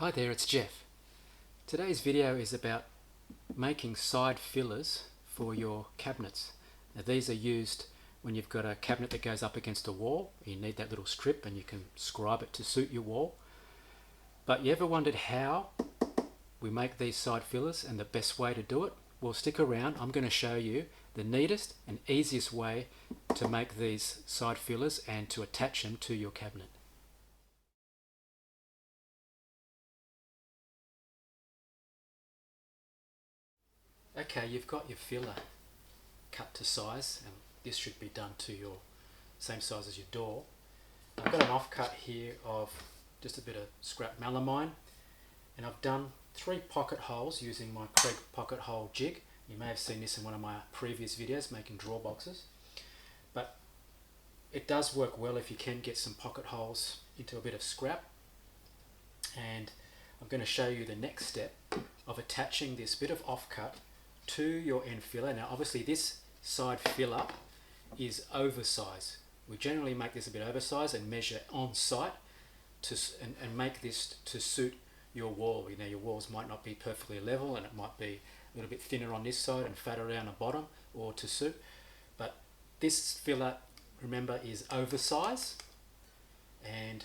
Hi there, it's Jeff. Today's video is about making side fillers for your cabinets. Now these are used when you've got a cabinet that goes up against a wall. You need that little strip and you can scribe it to suit your wall. But you ever wondered how we make these side fillers and the best way to do it? Well, stick around. I'm going to show you the neatest and easiest way to make these side fillers and to attach them to your cabinet. Okay, you've got your filler cut to size, and this should be done to your same size as your door. I've got an offcut here of just a bit of scrap melamine, and I've done 3 pocket holes using my KREG pocket hole jig. You may have seen this in one of my previous videos making drawer boxes, but it does work well if you can get some pocket holes into a bit of scrap. And I'm going to show you the next step of attaching this bit of offcut to your end filler. Now obviously this side filler is oversize. We generally make this a bit oversized and measure on site and make this to suit your wall. You know, your walls might not be perfectly level and it might be a little bit thinner on this side and fatter around the bottom or to suit. But this filler, remember, is oversize, and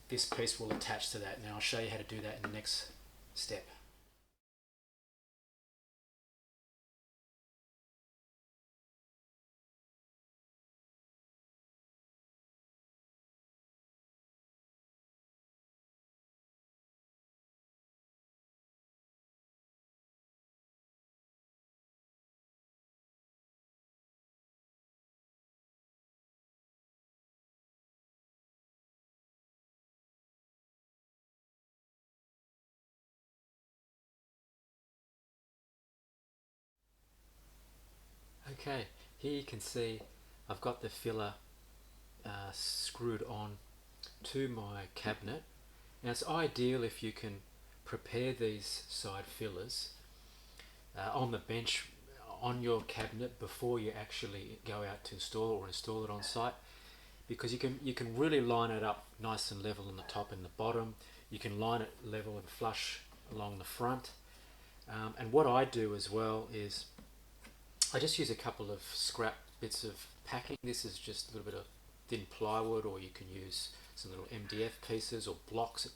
this piece will attach to that. Now I'll show you how to do that in the next step. Okay, here you can see I've got the filler screwed on to my cabinet. Now it's ideal if you can prepare these side fillers on the bench on your cabinet before you actually go out to install or install it on site, because you can really line it up nice and level on the top and the bottom. You can line it level and flush along the front, and what I do as well is I just use a couple of scrap bits of packing. This is just a little bit of thin plywood, or you can use some little MDF pieces or blocks,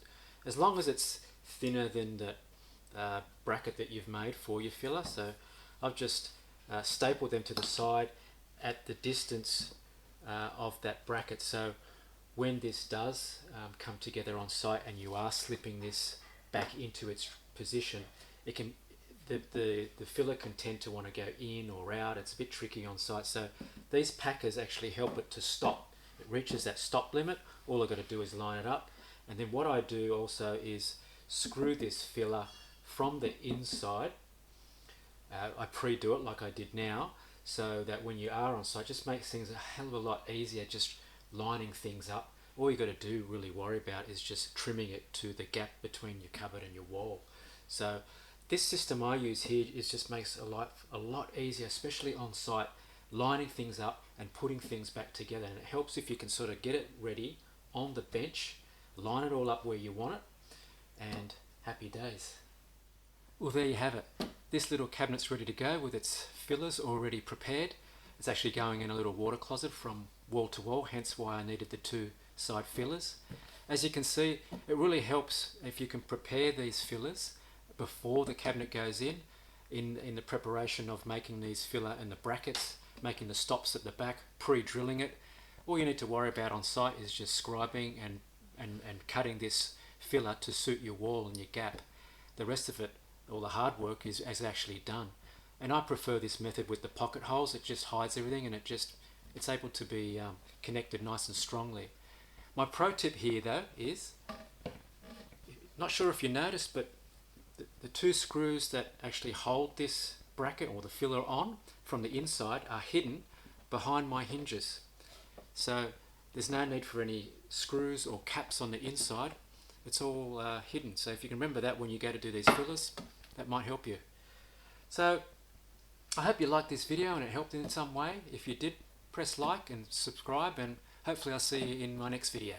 as long as it's thinner than the bracket that you've made for your filler. So I've just stapled them to the side at the distance of that bracket, so when this does come together on site and you are slipping this back into its position, it can the filler can tend to want to go in or out. It's a bit tricky on site, so these packers actually help it to stop. It reaches that stop limit. All I've got to do is line it up, and then what I do also is screw this filler from the inside. I pre-do it like I did now, so that when you are on site, just makes things a hell of a lot easier, just lining things up. All you got to do, really worry about, is just trimming it to the gap between your cupboard and your wall. So this system I use here just makes a lot easier, especially on site, lining things up and putting things back together. And it helps if you can sort of get it ready on the bench, line it all up where you want it, and happy days. Well, there you have it. This little cabinet's ready to go with its fillers already prepared. It's actually going in a little water closet from wall to wall, hence why I needed the 2 side fillers. As you can see, it really helps if you can prepare these fillers before the cabinet goes in the preparation of making these filler and the brackets, making the stops at the back, pre-drilling it. All you need to worry about on site is just scribing and cutting this filler to suit your wall and your gap. The rest of it, all the hard work, is actually done. And I prefer this method with the pocket holes. It just hides everything, and it's able to be connected nice and strongly. My pro tip here though is, not sure if you noticed, but the 2 screws that actually hold this bracket or the filler on from the inside are hidden behind my hinges. So there's no need for any screws or caps on the inside. It's all hidden. So if you can remember that when you go to do these fillers, that might help you. So I hope you liked this video and it helped in some way. If you did, press like and subscribe, and hopefully I'll see you in my next video.